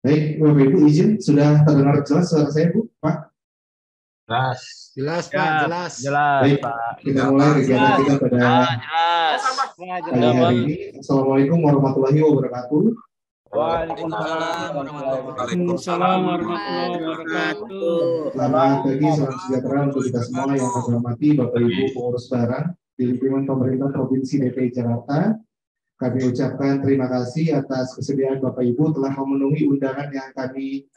Baik, Bapak Ibu izin sudah terdengar jelas suara saya, Bu, Pak? Jelas. Jelas, Pak, jelas. Jelas, Baik, Pak. kita mulai kegiatan kita pada Jelas. pagi hari ini. Assalamualaikum warahmatullahi wabarakatuh. Waalaikumsalam warahmatullahi wabarakatuh. Selamat pagi, salam sejahtera untuk kita semua yang kami hormati, Bapak Ibu pengurus barang di lingkungan pemerintah Provinsi DKI Jakarta. Kami ucapkan terima kasih atas kesediaan Bapak Ibu telah memenuhi undangan yang kami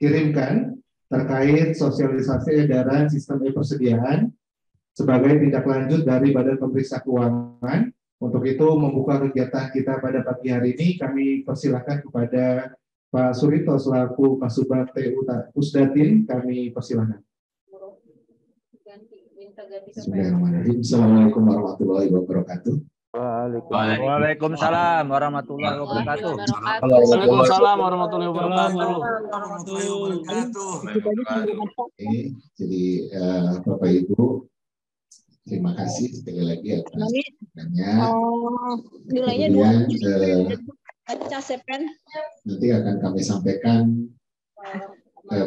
kirimkan terkait sosialisasi edaran sistem e-persediaan sebagai tindak lanjut dari Badan Pemeriksa Keuangan. Untuk itu membuka kegiatan kita pada pagi hari ini, kami persilahkan kepada Pak Surito selaku Kasubag TU Pusdatin, kami persilahkan. Bismillahirrahmanirrahim. Assalamualaikum warahmatullahi wabarakatuh. Waalaikumsalam warahmatullahi wabarakatuh. Waalaikumsalam warahmatullahi wabarakatuh. Jadi Bapak Ibu, terima kasih sekali lagi atas undangannya. Kemudian nanti akan kami sampaikan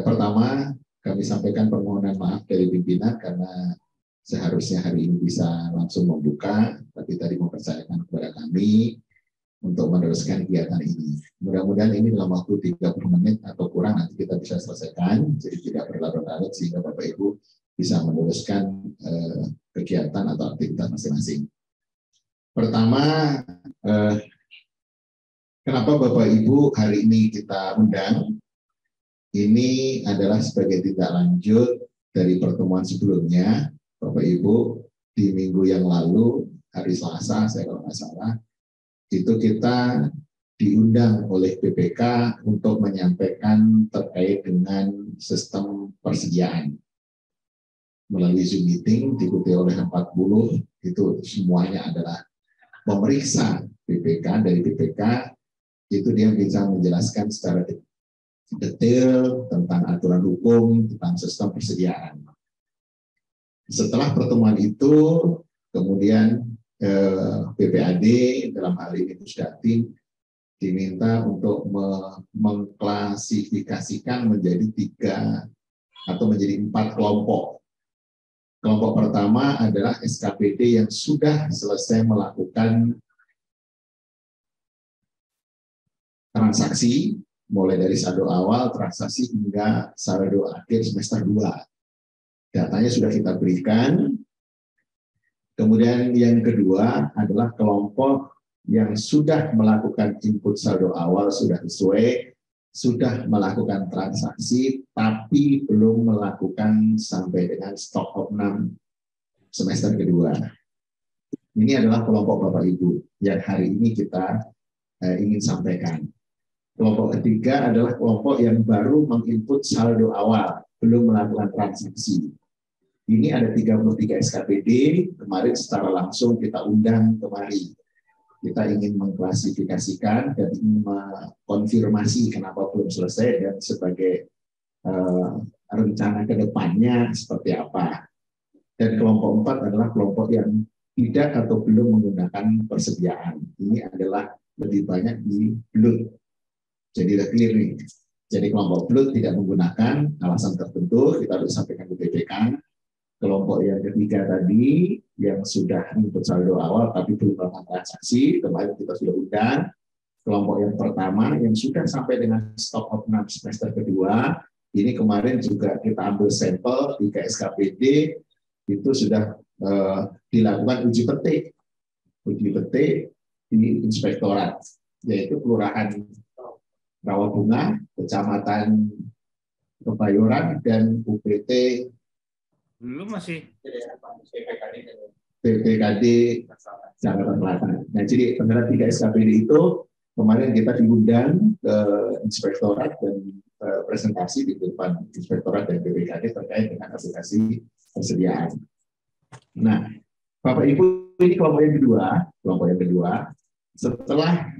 pertama kami sampaikan permohonan maaf dari pimpinan karena seharusnya hari ini bisa langsung membuka, tapi tadi mempercayakan kepada kami untuk meneruskan kegiatan ini. Mudah-mudahan ini dalam waktu 30 menit atau kurang nanti kita bisa selesaikan, jadi tidak berlarut-larut sehingga Bapak Ibu bisa meneruskan kegiatan atau aktivitas masing-masing. Pertama, kenapa Bapak Ibu hari ini kita undang? Ini adalah sebagai tindak lanjut dari pertemuan sebelumnya. Bapak Ibu, di minggu yang lalu, hari Selasa, saya kalau nggak salah, itu kita diundang oleh BPK untuk menyampaikan terkait dengan sistem persediaan. Melalui Zoom meeting, diikuti oleh 40, itu semuanya adalah pemeriksa BPK, dari BPK, itu dia bisa menjelaskan secara detail tentang aturan hukum, tentang sistem persediaan. Setelah pertemuan itu, kemudian BPAD dalam hal ini Pusdatin diminta untuk mengklasifikasikan menjadi 3 atau menjadi 4 kelompok. Kelompok pertama adalah SKPD yang sudah selesai melakukan transaksi, mulai dari saldo awal, transaksi hingga saldo akhir semester 2. Datanya sudah kita berikan. Kemudian yang kedua adalah kelompok yang sudah melakukan input saldo awal sudah sesuai, sudah melakukan transaksi, tapi belum melakukan sampai dengan stock opnam semester kedua. Ini adalah kelompok Bapak Ibu yang hari ini kita ingin sampaikan. Kelompok ketiga adalah kelompok yang baru menginput saldo awal, belum melakukan transaksi. Ini ada 33 SKPD, kemarin secara langsung kita undang kemari. Kita ingin mengklasifikasikan dan ingin mengkonfirmasi kenapa belum selesai dan sebagai rencana ke depannya seperti apa. Dan kelompok 4 adalah kelompok yang tidak atau belum menggunakan persediaan. Ini adalah lebih banyak di blood. Jadi udah clear nih. Jadi kelompok blood tidak menggunakan alasan tertentu, kita harus sampaikan ke BPK. Kelompok yang ketiga tadi, yang sudah input saldo awal tapi belum melakukan transaksi, kemarin kita sudah undang. Kelompok yang pertama, yang sudah sampai dengan stock opnam semester kedua, ini kemarin juga kita ambil sampel di KSKPD, itu sudah dilakukan uji petik. Uji petik di inspektorat, yaitu Kelurahan Rawabunga, Kecamatan Kebayoran, dan UPT Belum masih PPKD Jakarta Selatan. Nah, jadi antara 3 SKPD itu kemarin kita diundang ke inspektorat dan presentasi di depan inspektorat dan PPKD terkait dengan aplikasi persediaan. Nah, Bapak Ibu, ini kelompok yang kedua. Setelah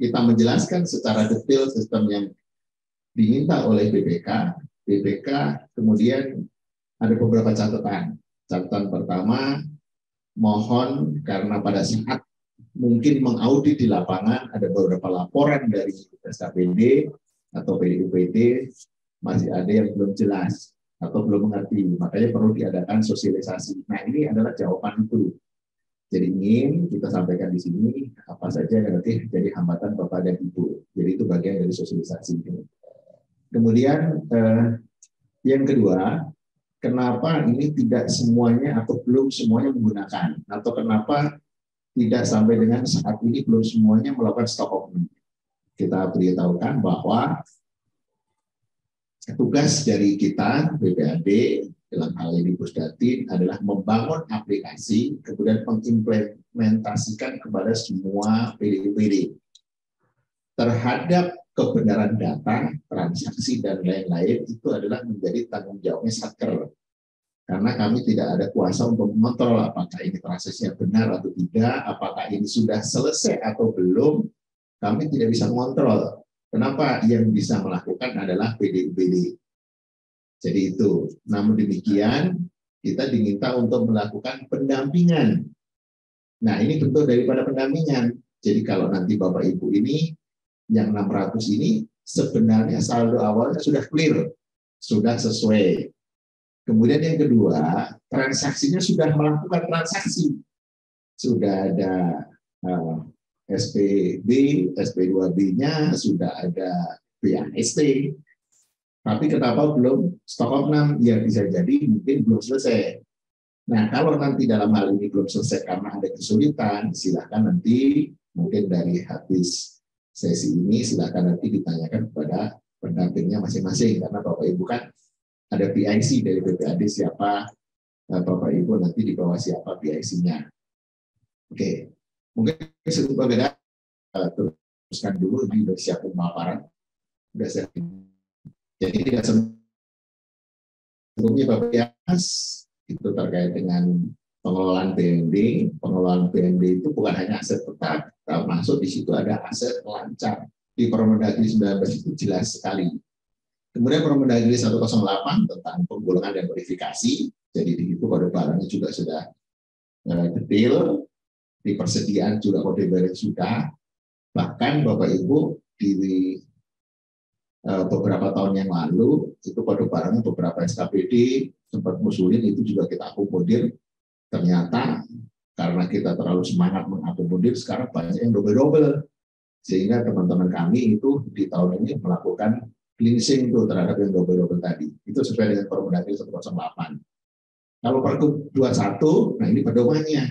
kita menjelaskan secara detail sistem yang diminta oleh BPK kemudian ada beberapa catatan. Catatan pertama, mohon karena pada saat mungkin mengaudit di lapangan ada beberapa laporan dari SKPD atau PDUPD masih ada yang belum jelas atau belum mengerti, makanya perlu diadakan sosialisasi. Nah, ini adalah jawaban itu. Jadi ingin kita sampaikan di sini apa saja yang nanti jadi hambatan Bapak dan Ibu. Jadi itu bagian dari sosialisasi. Kemudian yang kedua, kenapa ini tidak semuanya atau belum semuanya menggunakan, atau kenapa tidak sampai dengan saat ini belum semuanya melakukan stock option. Kita beritahukan bahwa tugas dari kita BPAD dalam hal ini Pusdatin adalah membangun aplikasi, kemudian mengimplementasikan kepada semua PDUPD terhadap kebenaran data, transaksi dan lain-lain. Itu adalah menjadi tanggung jawabnya Satker, karena kami tidak ada kuasa untuk mengontrol apakah ini transaksinya benar atau tidak, apakah ini sudah selesai atau belum. Kami tidak bisa mengontrol. Kenapa? Yang bisa melakukan adalah PDUPD. Jadi itu. Namun demikian, kita diminta untuk melakukan pendampingan. Nah, ini bentuk daripada pendampingan. Jadi kalau nanti Bapak Ibu ini, yang 600 ini sebenarnya saldo awalnya sudah clear, sudah sesuai. Kemudian yang kedua, transaksinya sudah melakukan transaksi. Sudah ada SPB, SP2B-nya, sudah ada PAST. Tapi kenapa belum stock option? Ya bisa jadi mungkin belum selesai. Nah, kalau nanti dalam hal ini belum selesai karena ada kesulitan, silakan nanti mungkin dari habis sesi ini silakan nanti ditanyakan kepada pendampingnya masing-masing, karena Bapak Ibu kan ada PIC dari BPAD siapa, Bapak Ibu nanti di bawah siapa PIC-nya. Oke, mungkin sebelum teruskan dulu ini udah siap pemaparan, udah siap. Jadi tidak sebelumnya Bapak Yas itu terkait dengan pengelolaan BND. Pengelolaan BND itu bukan hanya aset tetap, termasuk di situ ada aset lancar. Di Permendagri 19 itu jelas sekali. Kemudian Permendagri 108 tentang penggolongan dan verifikasi. Jadi di situ kode barangnya juga sudah detail. Di persediaan juga kode barang sudah. Bahkan Bapak Ibu di beberapa tahun yang lalu itu kode barang beberapa SKPD sempat musuhin, itu juga kita akomodir. Ternyata karena kita terlalu semangat mengakomodir, sekarang banyak yang double-double, sehingga teman-teman kami itu di tahun ini melakukan cleansing itu terhadap yang double-double tadi. Itu sesuai dengan Permendagri 108. Kalau Pergub 21, nah ini pedomannya.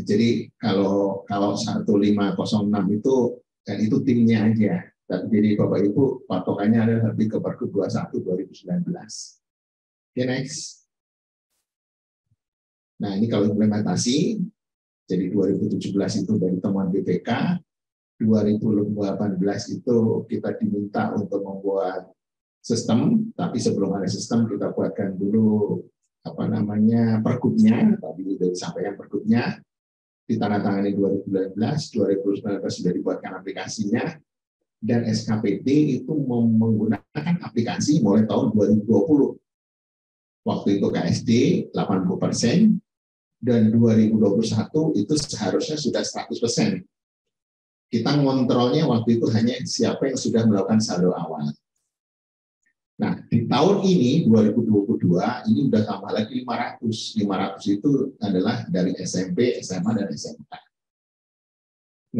Jadi kalau 1506 itu timnya aja. Jadi Bapak Ibu patokannya adalah lebih ke Pergub 21 2019. Oke, next. Nah, ini kalau implementasi, jadi 2017 itu dari temuan BPK, 2018 itu kita diminta untuk membuat sistem, tapi sebelum ada sistem kita buatkan dulu pergubnya, tadi sudah disampaikan pergubnya, ditandatangani 2019 sudah dibuatkan aplikasinya, dan SKPD itu menggunakan aplikasi mulai tahun 2020. Waktu itu KSD 80%, dan 2021 itu seharusnya sudah 100%. Kita ngontrolnya waktu itu hanya siapa yang sudah melakukan saldo awal. Nah, di tahun ini 2022 ini udah tambah lagi 500. 500 itu adalah dari SMP, SMA dan SMK.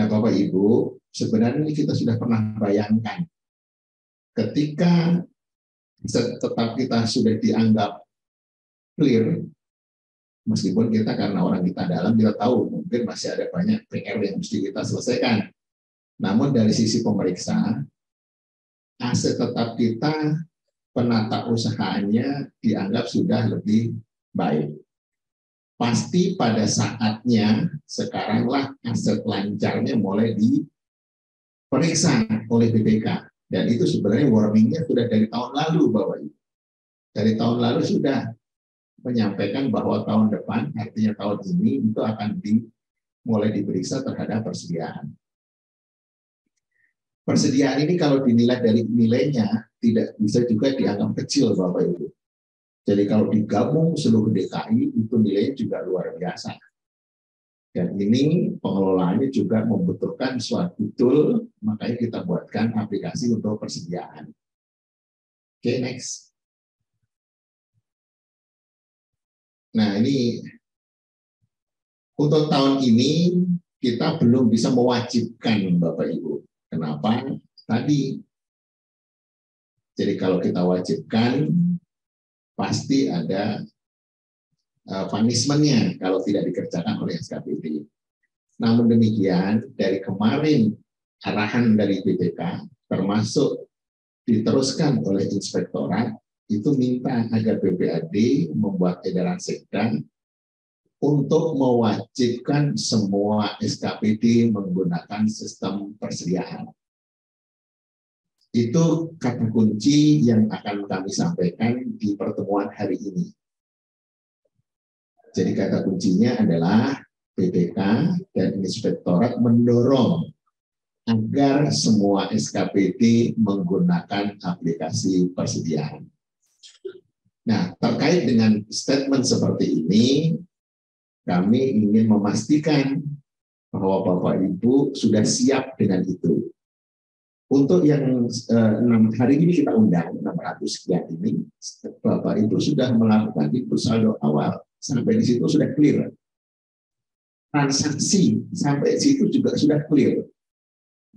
Nah, Bapak Ibu, sebenarnya ini kita sudah pernah bayangkan ketika tetap kita sudah dianggap clear, meskipun kita karena orang kita dalam, kita tahu mungkin masih ada banyak PR yang mesti kita selesaikan. Namun dari sisi pemeriksa, aset tetap kita, penata usahanya dianggap sudah lebih baik. Pasti pada saatnya sekaranglah aset lancarnya mulai diperiksa oleh BPK. Dan itu sebenarnya warningnya sudah dari tahun lalu, Bapak Ibu. Dari tahun lalu sudah menyampaikan bahwa tahun depan, artinya tahun ini, itu akan mulai diperiksa terhadap persediaan. Persediaan ini kalau dinilai dari nilainya, tidak bisa juga dianggap kecil, Bapak Ibu. Jadi kalau digabung seluruh DKI, itu nilainya juga luar biasa. Dan ini pengelolaannya juga membutuhkan suatu tool, makanya kita buatkan aplikasi untuk persediaan. Oke, next. Nah, ini untuk tahun ini kita belum bisa mewajibkan Bapak Ibu. Kenapa? Tadi. Jadi kalau kita wajibkan, pasti ada punishment-nya kalau tidak dikerjakan oleh SKPD. Namun demikian, dari kemarin arahan dari BPK, termasuk diteruskan oleh inspektorat, itu minta agar BPAD membuat edaran sekda untuk mewajibkan semua SKPD menggunakan sistem persediaan. Itu kata kunci yang akan kami sampaikan di pertemuan hari ini. Jadi kata kuncinya adalah BPK dan inspektorat mendorong agar semua SKPD menggunakan aplikasi persediaan. Nah, terkait dengan statement seperti ini, kami ingin memastikan bahwa Bapak Ibu sudah siap dengan itu. Untuk yang 6 hari ini kita undang 600 sekian ini, Bapak Ibu sudah melakukan input saldo awal. Sampai di situ sudah clear. Transaksi sampai situ juga sudah clear.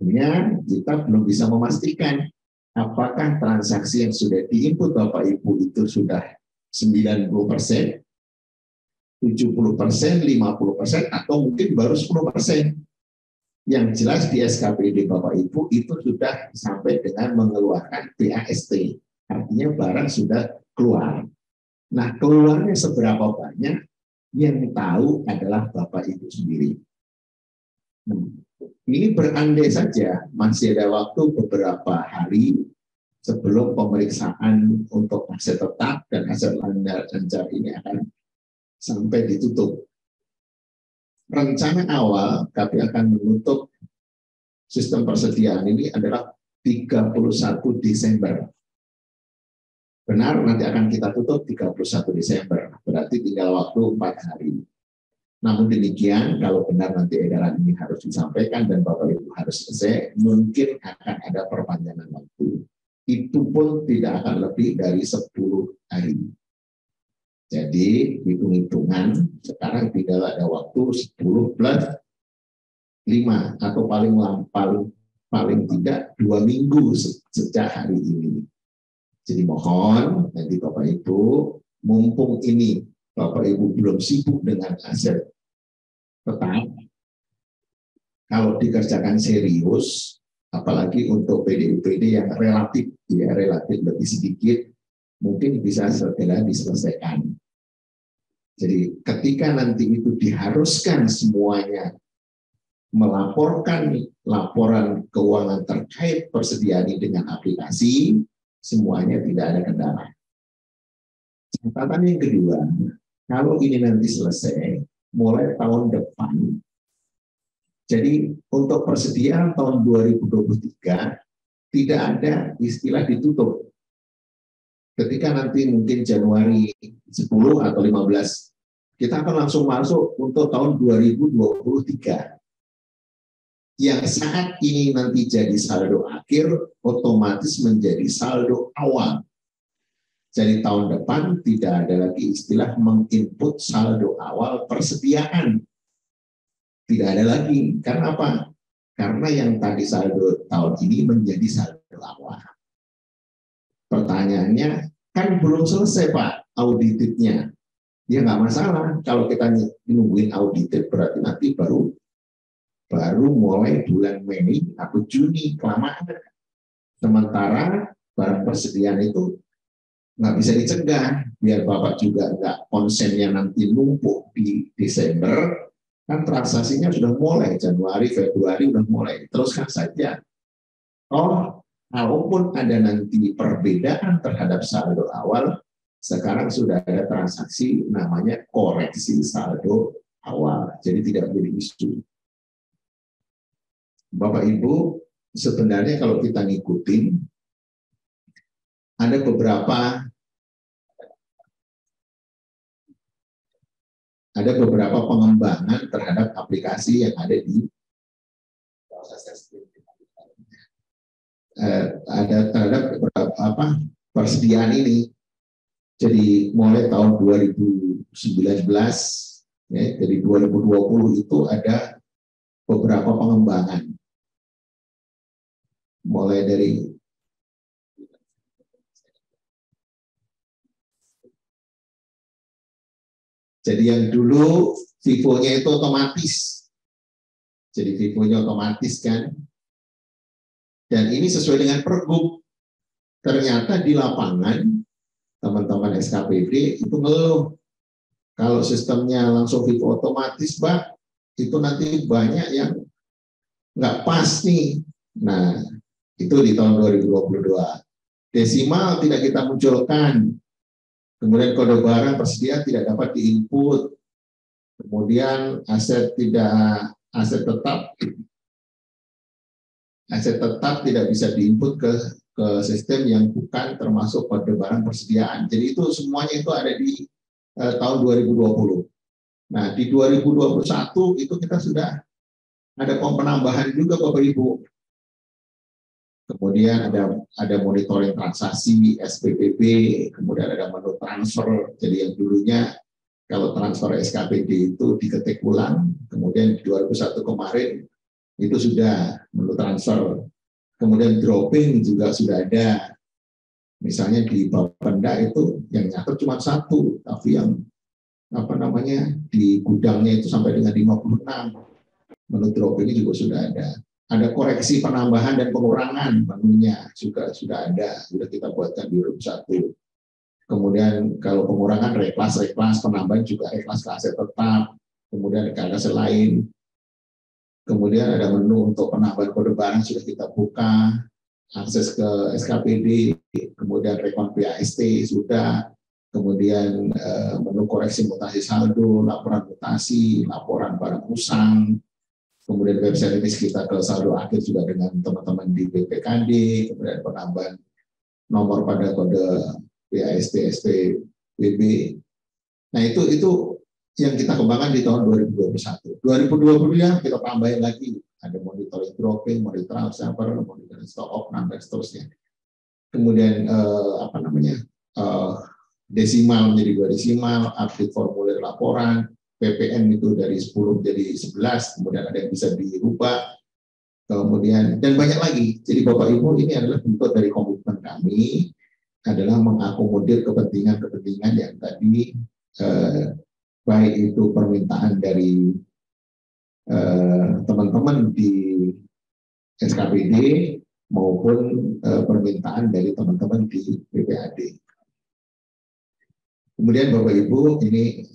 Hanya kita belum bisa memastikan apakah transaksi yang sudah diinput Bapak Ibu itu sudah 90%, 70%, 50%, atau mungkin baru 10%. Yang jelas di SKPD Bapak Ibu itu sudah sampai dengan mengeluarkan BAST. Artinya barang sudah keluar. Nah, keluarnya seberapa banyak yang tahu adalah Bapak Ibu sendiri. Ini berandai saja masih ada waktu beberapa hari sebelum pemeriksaan untuk aset tetap dan aset lancar ini akan sampai ditutup. Rencana awal kami akan menutup sistem persediaan ini adalah 31 Desember. Benar, nanti akan kita tutup 31 Desember, berarti tinggal waktu 4 hari. Namun demikian, kalau benar nanti edaran ini harus disampaikan dan Bapak Ibu harus selesai, mungkin akan ada perpanjangan waktu. Itu pun tidak akan lebih dari 10 hari. Jadi, hitung-hitungan, sekarang tidak ada waktu 10 plus 5, atau paling tidak 2 minggu sejak hari ini. Jadi mohon nanti Bapak Ibu, mumpung ini Bapak Ibu belum sibuk dengan aset tetap, kalau dikerjakan serius, apalagi untuk PDUPD yang relatif lebih sedikit, mungkin bisa segera diselesaikan. Jadi ketika nanti itu diharuskan semuanya melaporkan laporan keuangan terkait persediaan ini dengan aplikasi, semuanya tidak ada kendala. Catatan yang kedua, kalau ini nanti selesai, mulai tahun depan, jadi untuk persediaan tahun 2023, tidak ada istilah ditutup. Ketika nanti mungkin Januari 10 atau 15, kita akan langsung masuk untuk tahun 2023. Yang saat ini nanti jadi saldo akhir, otomatis menjadi saldo awal. Jadi tahun depan tidak ada lagi istilah menginput saldo awal persediaan. Tidak ada lagi. Karena apa? Karena yang tadi saldo tahun ini menjadi saldo awal. Pertanyaannya, kan belum selesai Pak auditnya. Ya nggak masalah. Kalau kita nungguin audit berarti nanti baru mulai bulan Mei atau Juni, kelamaan. Sementara barang persediaan itu nggak bisa dicegah, biar Bapak juga nggak konsennya nanti numpuk di Desember, kan transaksinya sudah mulai, Januari, Februari udah mulai, teruskan saja. Walaupun ada nanti perbedaan terhadap saldo awal, sekarang sudah ada transaksi namanya koreksi saldo awal, jadi tidak menjadi isu. Bapak Ibu, sebenarnya kalau kita ngikutin, ada beberapa ada beberapa pengembangan terhadap aplikasi yang ada di ada terhadap beberapa persediaan ini. Jadi mulai tahun 2019, ya, jadi 2020 itu ada beberapa pengembangan. Mulai dari jadi yang dulu Vivo-nya itu otomatis. Jadi Vivo-nya otomatis kan. Dan ini sesuai dengan Pergub. Ternyata di lapangan teman-teman SKPD itu ngeluh. Kalau sistemnya langsung Vivo otomatis, Pak, itu nanti banyak yang nggak pas nih. Nah, itu di tahun 2022. Desimal tidak kita munculkan. Kemudian kode barang tersedia tidak dapat diinput. Kemudian aset tetap tidak bisa diinput ke sistem yang bukan termasuk kode barang persediaan. Jadi itu semuanya itu ada di tahun 2020. Nah, di 2021 itu kita sudah ada penambahan juga Bapak Ibu. Kemudian ada monitoring transaksi SPPB, kemudian ada menu transfer. Jadi yang dulunya kalau transfer SKPD itu diketik ulang, kemudian di 2001 kemarin itu sudah menu transfer. Kemudian dropping juga sudah ada. Misalnya di Bapenda itu yang nyatet cuma 1, tapi yang di gudangnya itu sampai dengan 56. Menu dropping ini juga sudah ada. Ada koreksi penambahan dan pengurangan menunya juga sudah ada, sudah kita buatkan di room 1. Kemudian kalau pengurangan reklas, penambahan juga reklas ke aset tetap, kemudian ke aset lain. Kemudian ada menu untuk penambahan kode barang sudah kita buka, akses ke SKPD, kemudian rekon PAST sudah, kemudian menu koreksi mutasi saldo, laporan mutasi, laporan barang usang. Kemudian web service kita ke saldo akhir juga dengan teman-teman di BPKD, kemudian penambahan nomor pada kode PAST, SPBB. Nah itu yang kita kembangkan di tahun 2021. 2020 ya kita tambahin lagi, ada monitoring dropping, monitoring transfer, monitoring stock option dan seterusnya. Kemudian desimal menjadi 2 desimal, update formulir laporan, PPN itu dari 10 menjadi 11, kemudian ada yang bisa dirubah, kemudian dan banyak lagi. Jadi Bapak Ibu, ini adalah bentuk dari komitmen kami adalah mengakomodir kepentingan-kepentingan yang tadi baik itu permintaan dari teman-teman di SKPD maupun permintaan dari teman-teman di BPAD. Kemudian Bapak Ibu, ini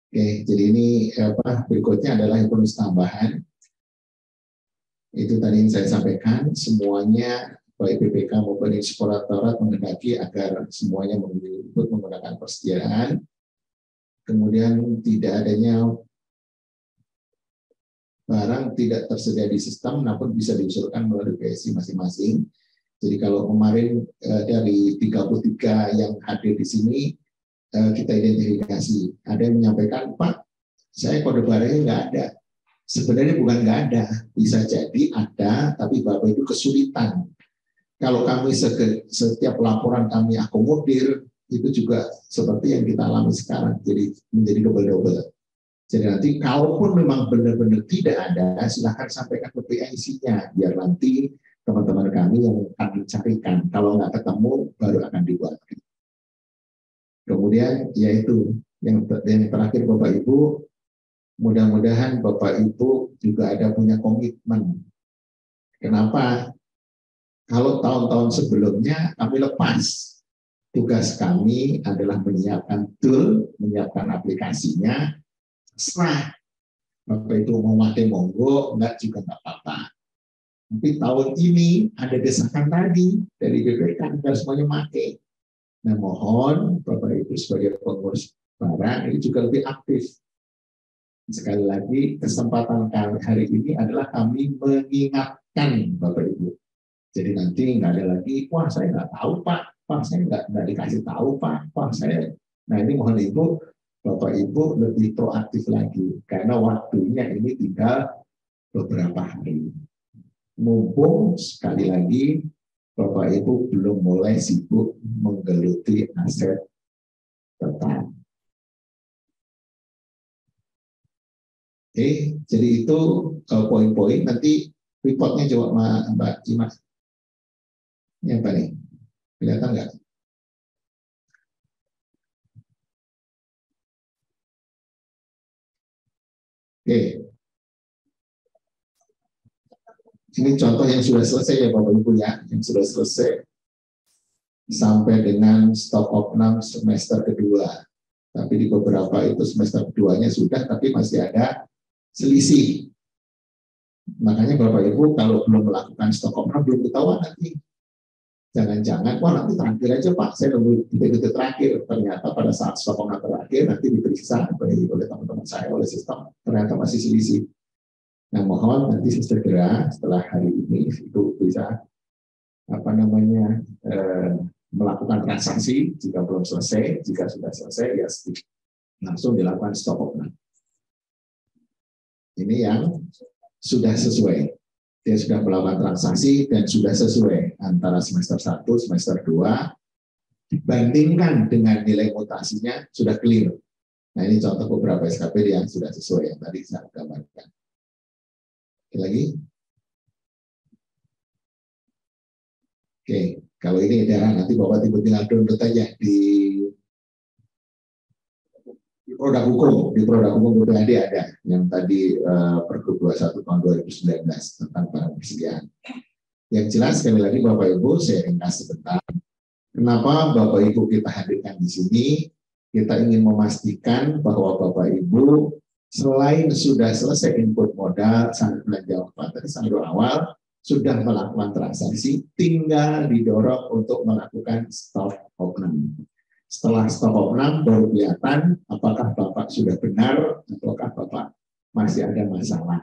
oke, jadi ini berikutnya adalah informasi tambahan. Itu tadi yang saya sampaikan, semuanya baik BPK maupun Inspektorat menghendaki agar semuanya menggunakan persediaan. Kemudian tidak adanya barang tidak tersedia di sistem, namun bisa diusulkan melalui PSI masing-masing. Jadi kalau kemarin dari 33 yang hadir di sini, kita identifikasi. Ada yang menyampaikan, Pak, saya kode barangnya nggak ada. Sebenarnya bukan nggak ada, bisa jadi ada, tapi Bapak itu kesulitan. Kalau kami setiap laporan kami akomodir, itu juga seperti yang kita alami sekarang, jadi menjadi double-double. Jadi nanti kalaupun memang benar-benar tidak ada, silakan sampaikan ke PIC-nya, biar nanti teman-teman kami yang akan mencarikan. Kalau nggak ketemu, baru akan dibuat. Kemudian yaitu yang terakhir Bapak Ibu, mudah-mudahan Bapak Ibu juga ada punya komitmen. Kenapa? Kalau tahun-tahun sebelumnya kami lepas, tugas kami adalah menyiapkan tool, menyiapkan aplikasinya, serah. Bapak itu mau pakai monggo, enggak juga enggak apa-apa. Tapi tahun ini ada desakan tadi dari BPK, enggak semuanya pakai. Nah, mohon Bapak Ibu sebagai pengurus barang ini juga lebih aktif. Sekali lagi, kesempatan kami hari ini adalah kami mengingatkan Bapak Ibu. Jadi nanti nggak ada lagi, wah saya nggak tahu Pak, Pak saya nggak dikasih tahu Pak saya. Nah ini mohon Ibu, Bapak Ibu lebih proaktif lagi karena waktunya ini tinggal beberapa hari. Mumpung sekali lagi Bapak Ibu belum mulai sibuk menggeluti aset tetap. Oke, jadi itu poin-poin. Nanti reportnya coba Mbak Imas. Ini apa nih? Kelihatan nggak? Oke. Ini contoh yang sudah selesai ya Bapak Ibu ya, yang sudah selesai sampai dengan stock opnam semester kedua. Tapi di beberapa itu semester keduanya sudah, tapi masih ada selisih. Makanya Bapak Ibu kalau belum melakukan stock opnam belum ketahuan nanti. Jangan-jangan, wah nanti terakhir aja Pak, saya nunggu detik-detik terakhir. Ternyata pada saat stok opnam terakhir nanti diperiksa oleh teman-teman saya, oleh sistem, ternyata masih selisih. Nah mohon nanti segera setelah hari ini itu bisa melakukan transaksi jika belum selesai, jika sudah selesai ya langsung dilakukan stop opnam. Ini yang sudah sesuai. Dia sudah melakukan transaksi dan sudah sesuai antara semester 1, semester 2, dibandingkan dengan nilai mutasinya sudah clear. Nah ini contoh beberapa SKPD yang sudah sesuai yang tadi saya gambarkan. Oke, lagi. Oke, kalau ini daerah nanti Bapak Ibu tinggal download aja di produk hukum, PPAD ada yang tadi Pergub 21 tahun 2019 tentang barang persediaan. Yang jelas sekali lagi Bapak Ibu saya ringkas sebentar. Kenapa Bapak Ibu kita hadirkan di sini? Kita ingin memastikan bahwa Bapak Ibu selain sudah selesai input modal, saldo belanja tadi saldo awal sudah melakukan transaksi, tinggal didorong untuk melakukan stop opnam. Setelah stop opnam baru kelihatan apakah Bapak sudah benar ataukah Bapak masih ada masalah.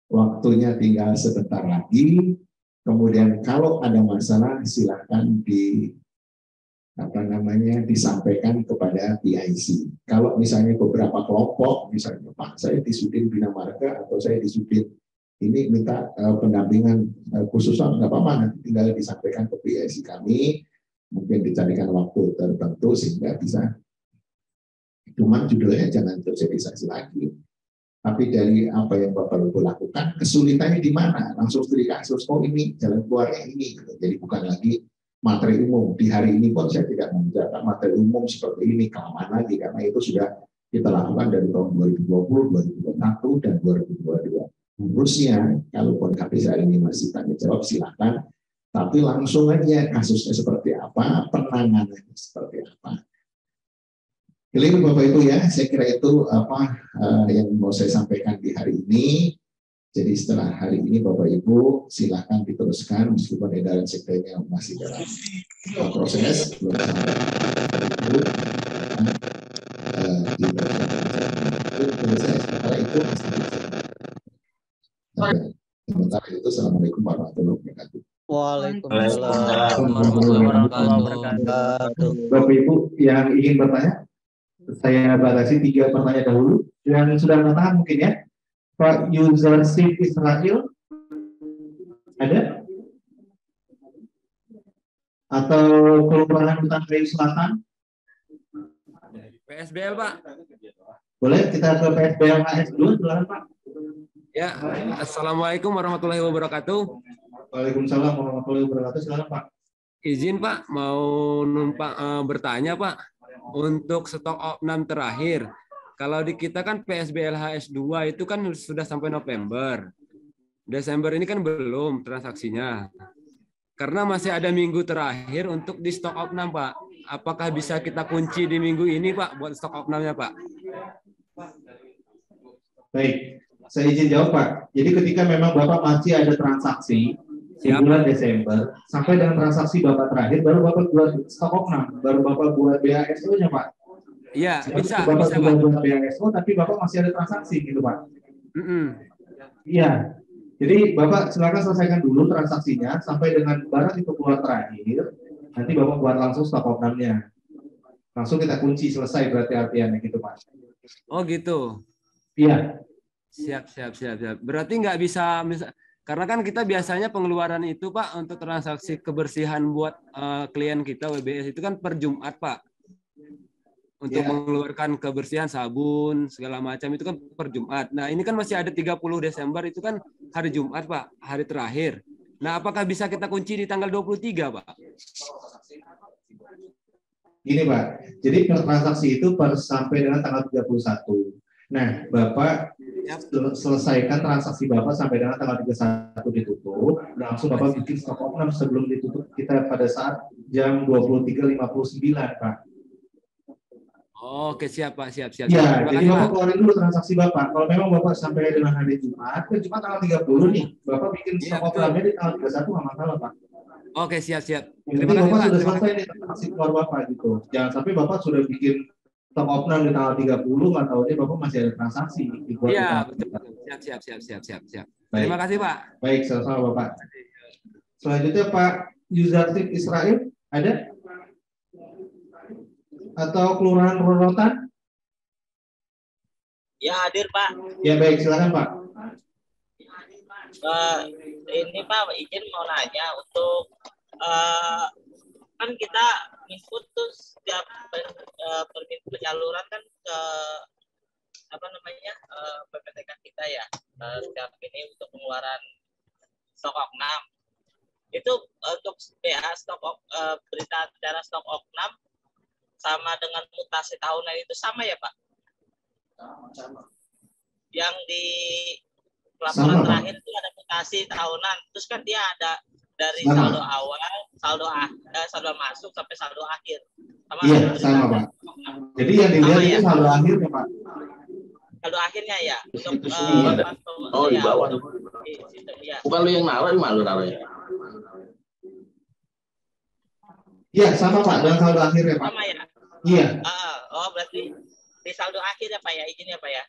Waktunya tinggal sebentar lagi. Kemudian kalau ada masalah silakan disampaikan kepada PIC. Kalau misalnya beberapa kelompok, misalnya Pak saya di Sudin Bina Marga atau saya di Sudin ini minta pendampingan khusus, nggak apa-apa, nanti tinggal disampaikan ke PIC kami. Mungkin dicarikan waktu tertentu sehingga bisa. Cuman judulnya jangan terjadi saksi lagi. Tapi dari apa yang Bapak Ibu lakukan, kesulitannya di mana? Langsung studi kasus, oh ini jalan keluarnya ini. Jadi bukan lagi materi umum. Di hari ini pun saya tidak mengerjakan materi umum seperti ini. Kelamaan lagi, karena itu sudah kita lakukan dari tahun 2020, 2021, dan 2022. Harusnya, kalaupun KPC hari ini masih tanya jawab, silakan. Tapi langsung aja kasusnya seperti apa, penanganannya seperti apa. Clear Bapak Ibu ya, saya kira itu apa yang mau saya sampaikan di hari ini. Jadi setelah hari ini Bapak Ibu silakan diteruskan meskipun edaran sekretnya masih dalam proses belum sampai itu sementara itu assalamualaikum warahmatullahi wabarakatuh. Waalaikumsalam warahmatullahi wabarakatuh. Bapak Ibu yang ingin bertanya, saya batasi 3 pertanyaan dahulu. Yang sudah mengatakan mungkin ya, Pak Usership Israel ada? Atau Kelurahan Hutan Kayu Selatan? PSBL Pak. Boleh kita ke PSBL HS dulu, silakan Pak. Ya, assalamualaikum warahmatullahi wabarakatuh. Waalaikumsalam warahmatullahi wabarakatuh. Silakan Pak. Izin Pak, mau bertanya Pak, untuk stok opnam terakhir. Kalau di kita kan PSBL HS2 itu kan sudah sampai November. Desember ini kan belum transaksinya. Karena masih ada minggu terakhir untuk di stok opnam Pak. Apakah bisa kita kunci di minggu ini Pak buat stok opnamnya Pak? Baik, saya izin jawab Pak. Jadi ketika memang Bapak masih ada transaksi di bulan Desember, sampai dengan transaksi Bapak terakhir, baru Bapak buat stok opnam, baru Bapak buat BASO-nya Pak. Iya, bisa Bapak Pak. buat BASO, tapi Bapak masih ada transaksi gitu Pak. Iya. Jadi Bapak silakan selesaikan dulu transaksinya sampai dengan barang itu keluar terakhir. nanti Bapak buat langsung stok opnamnya. Langsung kita kunci, selesai berarti artiannya gitu Pak. Oh gitu. Iya. Siap. Berarti nggak bisa, karena kan kita biasanya pengeluaran itu Pak untuk transaksi kebersihan buat klien kita WBS itu kan per Jumat Pak. Untuk mengeluarkan kebersihan sabun segala macam itu kan per Jumat. Nah ini kan masih ada 30 Desember itu kan hari Jumat Pak, hari terakhir. Nah apakah bisa kita kunci di tanggal 23 Pak? Gini Pak, jadi transaksi itu sampai dengan tanggal 31. Nah, Bapak selesaikan transaksi Bapak sampai dengan tanggal 31 ditutup, langsung Bapak bikin stok opnam sebelum ditutup kita pada saat jam 23.59 Pak. Oke, siap Pak, siap. Ya, jadi Bapak keluarin dulu transaksi Bapak. Kalau memang Bapak sampai dengan hari Jumat, kan Jumat tanggal 30 nih, Bapak bikin stok opnamnya di tanggal 31 nggak masalah Pak. Oke, siap. Terima kasih Bapak sudah selesai nih transaksi keluar Bapak gitu. Jangan sampai Bapak sudah bikin stok opnam di tanggal 30, nggak tahu nih Bapak masih ada transaksi. Iya, betul. Siap. Terima kasih Pak. Baik, sama-sama Bapak. Selanjutnya Pak Yuzartif Israel, ada? Atau Kelurahan Rorotan? Ya, hadir Pak. Ya baik, silakan Pak. Ini Pak, izin mau nanya untuk kan kita input tuh setiap penyaluran kan ke PPTK kita ya, setiap ini untuk pengeluaran stok opnam itu untuk berita acara stok opnam sama dengan mutasi tahunan itu sama ya Pak? Sama. Yang di laporan terakhir itu ada mutasi tahunan, terus kan dia ada dari saldo awal, saldo masuk sampai saldo akhir. Sama Pak. Jadi yang dilihat itu saldo akhirnya Pak. Saldo akhirnya ya untuk di bawah. Ya. Bukan lu yang naruh, malu naruhnya. Iya, sama Pak, dengan saldo akhirnya Pak. Sama ya? Iya. Berarti di saldo akhir ya Pak ya, izin ya Pak ya?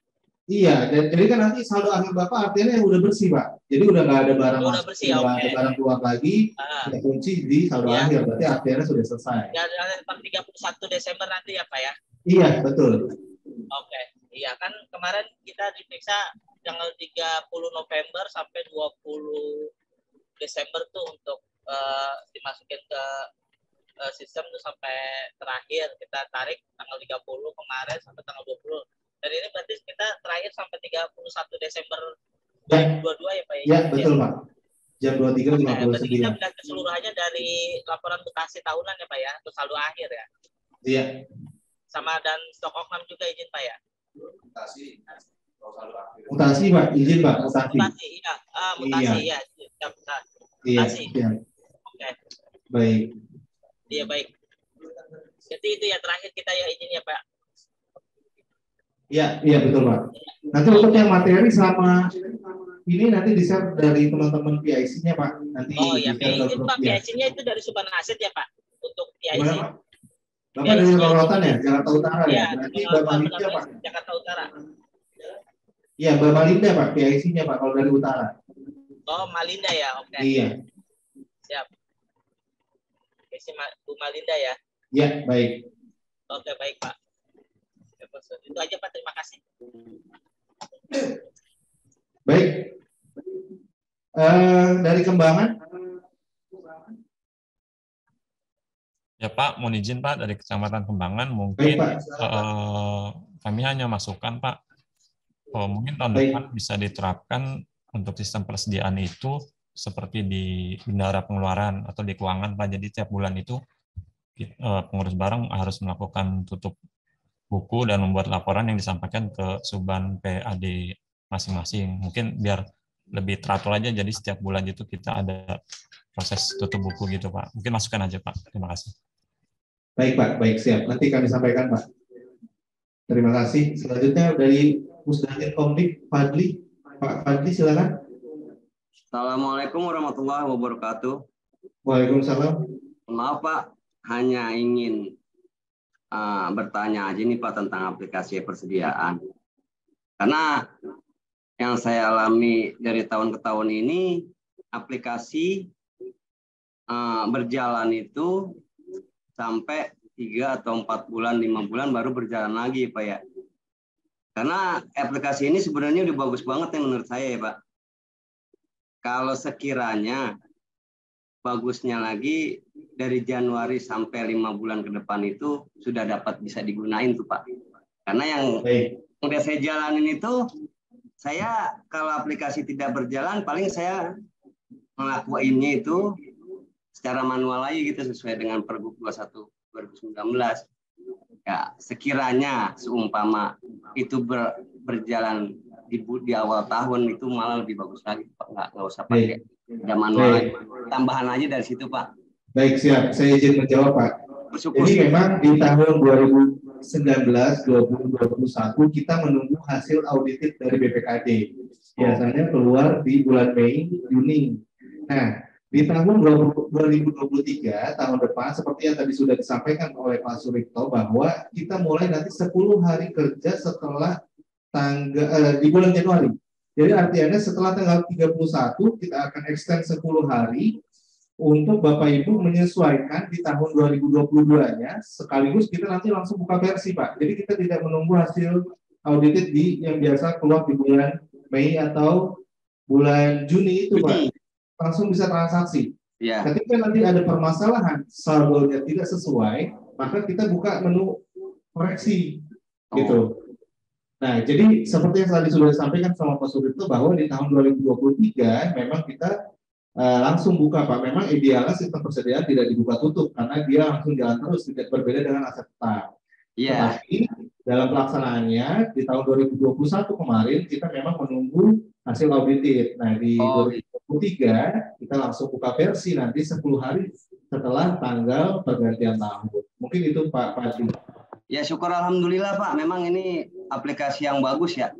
Iya, jadi kan nanti saldo akhir Bapak artinya yang udah bersih Pak. Jadi udah nggak ada barang masuk, nggak ada barang keluar lagi, kita kunci di saldo akhir, berarti artinya sudah selesai. Ya, 31 Desember nanti ya Pak ya? Iya, betul. Oke, iya kan kemarin kita diperiksa tanggal 30 November sampai 20 Desember tuh untuk dimasukin ke sistem tuh sampai terakhir kita tarik tanggal 30 kemarin sampai tanggal 20. Dan ini berarti kita terakhir sampai 31 Desember 2022 ya Pak ya? Ya, betul Pak. Jam 23.59. Berarti kita pindah keseluruhannya dari laporan mutasi tahunan ya Pak ya, atau saldo akhir ya? Iya. Sama dan stok opnam juga izin Pak ya? Mutasi Pak, izin Pak, mutasi. Mutasi, iya. Mutasi, iya. Mutasi. Iya. Oke. Baik. Iya, baik. Jadi itu ya terakhir kita ya izin ya Pak? Iya betul Pak. Nanti untuk yang materi sama ini nanti di-share dari teman-teman PIC-nya Pak. Nanti iya, Pak, PIC-nya itu dari Subhan Aset ya Pak? Untuk PIC. Gimana, Pak? Bapak dari Rorotan ya, Jakarta Utara ya? Berarti Bapak Linda Pak? Jakarta Utara. Iya, Bapak Linda Pak, PIC-nya Pak, kalau dari utara. Oh, Malinda ya, oke. Iya. Siap. PIC Bu Malinda ya? Iya, baik. Oke, baik Pak. Itu aja Pak, terima kasih. Baik. Dari Kembangan. Ya Pak, mohon izin Pak dari Kecamatan Kembangan mungkin Baik, kami hanya masukkan Pak, mungkin tahun depan bisa diterapkan untuk sistem persediaan itu seperti di bendahara pengeluaran atau di keuangan Pak. Jadi tiap bulan itu pengurus barang harus melakukan tutup buku dan membuat laporan yang disampaikan ke Subban PAD masing-masing. Mungkin biar lebih teratur aja, jadi setiap bulan itu kita ada proses tutup buku gitu Pak. Mungkin masukkan aja Pak. Terima kasih. Baik Pak, baik siap. Nanti kami sampaikan Pak. Terima kasih. Selanjutnya dari Musdatin Komdik Fadli. Pak Fadli silakan. Assalamualaikum warahmatullahi wabarakatuh. Waalaikumsalam. Maaf Pak, hanya ingin bertanya aja nih Pak tentang aplikasi persediaan. Karena yang saya alami dari tahun ke tahun ini, aplikasi berjalan itu sampai 3 atau 4 bulan, 5 bulan baru berjalan lagi Pak ya. Karena aplikasi ini sebenarnya udah bagus banget ya menurut saya ya Pak. Kalau sekiranya bagusnya lagi dari Januari sampai 5 bulan ke depan itu sudah dapat bisa digunain tuh Pak. Karena yang udah saya jalanin itu, saya kalau aplikasi tidak berjalan paling saya ngelakuinnya itu secara manual lagi gitu sesuai dengan Pergub 21 2019. Ya, sekiranya seumpama itu berjalan di awal tahun itu malah lebih bagus lagi Pak. Nggak usah pakai ada manual lagi. Tambahan aja dari situ Pak. Baik, siap. Saya izin menjawab Pak. Jadi memang di tahun 2019-2021 kita menunggu hasil audited dari BPKD. Biasanya keluar di bulan Mei, Juni. Nah, di tahun 2023, tahun depan, seperti yang tadi sudah disampaikan oleh Pak Suripto, bahwa kita mulai nanti 10 hari kerja setelah di bulan Januari. Jadi artinya setelah tanggal 31, kita akan extend 10 hari untuk Bapak Ibu menyesuaikan di tahun 2022-nya, sekaligus kita nanti langsung buka versi Pak. Jadi kita tidak menunggu hasil audited yang biasa keluar di bulan Mei atau bulan Juni itu Pak. Langsung bisa transaksi. Ya. Ketika nanti ada permasalahan saldonya tidak sesuai, maka kita buka menu koreksi gitu. Nah, jadi seperti yang tadi sudah disampaikan sama Pak Suripto bahwa di tahun 2023 memang kita langsung buka Pak. Memang idealnya sistem persediaan tidak dibuka tutup karena dia langsung jalan terus, tidak berbeda dengan aset tetap. Yeah. Tetapi dalam pelaksanaannya di tahun 2021 kemarin kita memang menunggu hasil audited. Nah, di 2023 kita langsung buka versi nanti 10 hari setelah tanggal pergantian tahun. Mungkin itu Pak Fadli. Ya, syukur alhamdulillah Pak. Memang ini aplikasi yang bagus ya.